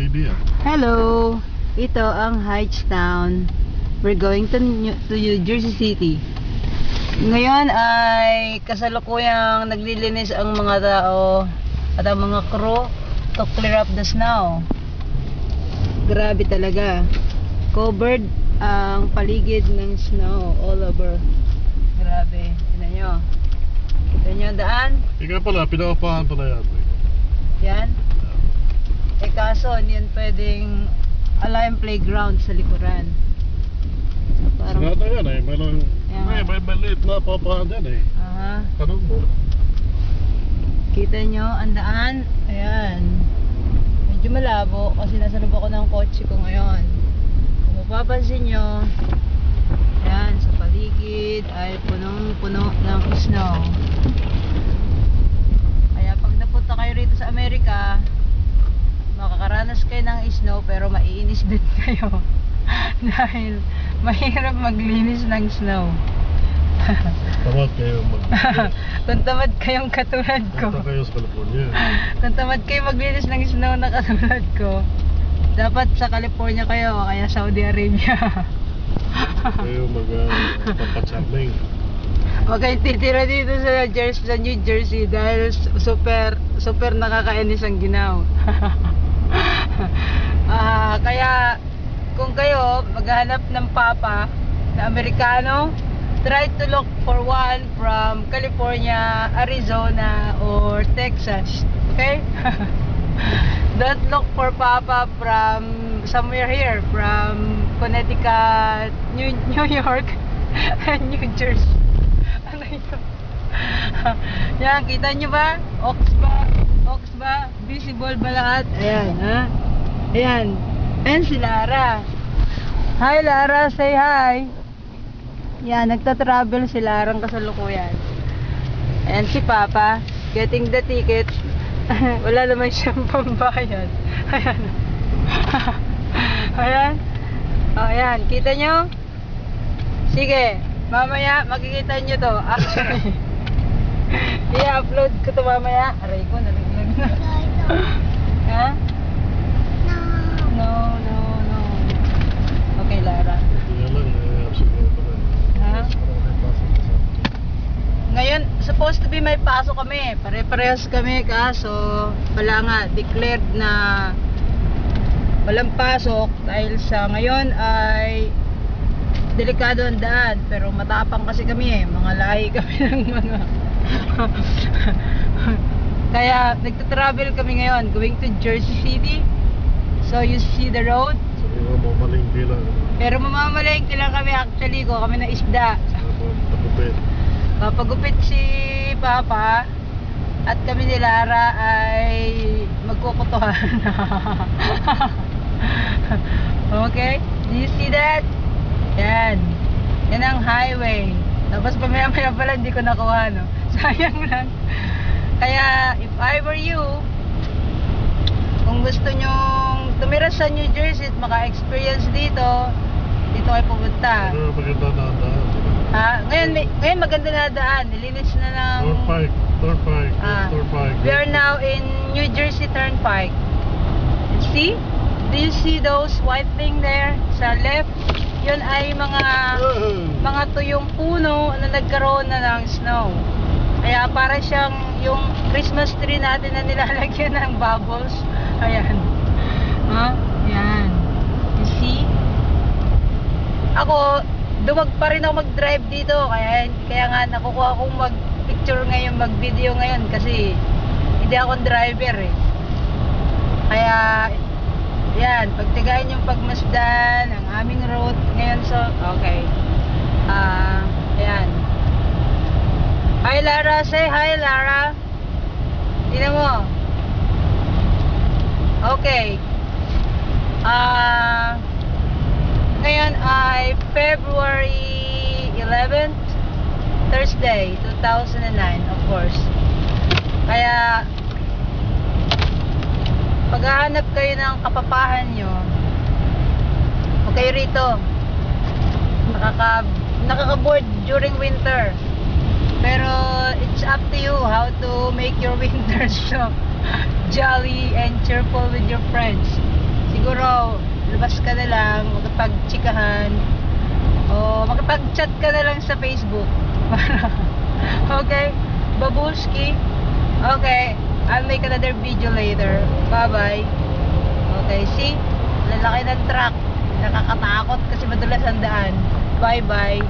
baby yan. Hello! Ito ang Heights Town. We're going to New Jersey City. Ngayon ay kasalukuyang naglilinis ang mga tao at ang mga crew to clear up the snow. Grabe talaga. Covered ang paligid ng snow all over. Grabe. Tignan nyo. Kita nyo ang daan? Ika pala, pinakapahan pala yan. Yan. Eh kaso, hindi yan pwedeng align playground sa likuran. Parang, Sinata yan eh, may maliit na papahan yan eh. aha. Tanong mo. Kita nyo, ang daan. Ayan. Medyo malabo kasi nasa loob ako ng kotse ko ngayon. Kung mapapansin nyo, ayan, sa paligid ay punong-puno ng snow. Kaya pag napunta kayo rito sa Amerika, makakaranas kayo ng snow pero maiinis din kayo. Dahil mahirap maglinis ng snow. Tamad kayo Kung tamad kayong katulad ko. Punta kayo sa California. Kung tamad kayo maglinis ng snow na katulad ko, dapat sa California kayo o kaya Saudi Arabia. Kayo magpapacharming. Huwag kayong titira dito sa New Jersey dahil super nakakainis ang ginaw. Kaya kung kayo maghahanap ng papa na Amerikano, try to look for one from California, Arizona, or Texas. Okay? Don't look for papa from somewhere here, from Connecticut, New York, and New Jersey. Ano ito? Yan, kita nyo ba? Ox ba? Visible ba lahat? Ayan, ha? Ayan. Ayan si Lara. Hi Lara, say hi. Yan, nagta-travel si Larang kasalukuyan. Ayan si Papa, getting the ticket. Wala naman siyang pambayad. Ayan. Ayan. O, ayan, kita nyo? Sige, mamaya makikita nyo to. Actually, i-upload ko to mamaya. Aray ko, nalaglag na. Ha? No. Okay, Lara. Kaya lang, siguro pala. Ha? Ngayon, supposed to be may pasok kami. Pare-parehas kami, kaso wala nga, declared na walang pasok dahil sa ngayon ay delikado ang daan. Pero matapang kasi kami eh, mga lahi kami ng mga kaya nagta-travel kami ngayon, going to Jersey City. So you see the road. Siguro mamalingki lang. Pero mamamalengke lang kami actually ko, kami na isda. Tapupit. Papagupit si Papa at kami ni Lara ay magkukutuhan. Okay? Do you see that? Yan. Yan ang highway. Tapos pamaya-maya pala hindi ko nakuha, no? Sayang lang. Kaya if I were you, kung gusto nyong tumira sa New Jersey at maka-experience dito kayo pumunta. Pero maganda na ang daan. Ngayon maganda na daan. Nilinis na ng Turnpike. We are now in New Jersey Turnpike. See? Do you see those white thing there? Sa left, yun ay mga tuyong puno na nagkaroon na ng snow. Kaya para siyang yung Christmas tree natin na nilalagyan ng bubbles. Ayan. Yan. You see? Ako, duwag pa rin ako mag-drive dito. Kaya nga nakukuha akong mag-picture ngayon, mag-video ngayon kasi hindi ako driver eh. Kaya yan, pagtigain yung pagmasdan ang aming route ngayon. So, okay. Ayan. Hi Lara, say hi Lara. Tingnan mo. Okay. Ngayon ay February 11th, Thursday, 2009, of course. Kaya paghahanap kayo ng kapapahan nyo, huwag kayo rito. Nakaka-board during winter. Pero it's up to you how to make your winter so jolly and cheerful with your friends. lumabas ka na lang, magpag-chikahan, o makipag-chat ka na lang sa Facebook. Okay, babushki. Okay, I'll make another video later. Bye-bye. Okay, see? Lalaki ng truck. Nakakatakot kasi madulas ang daan. Bye-bye.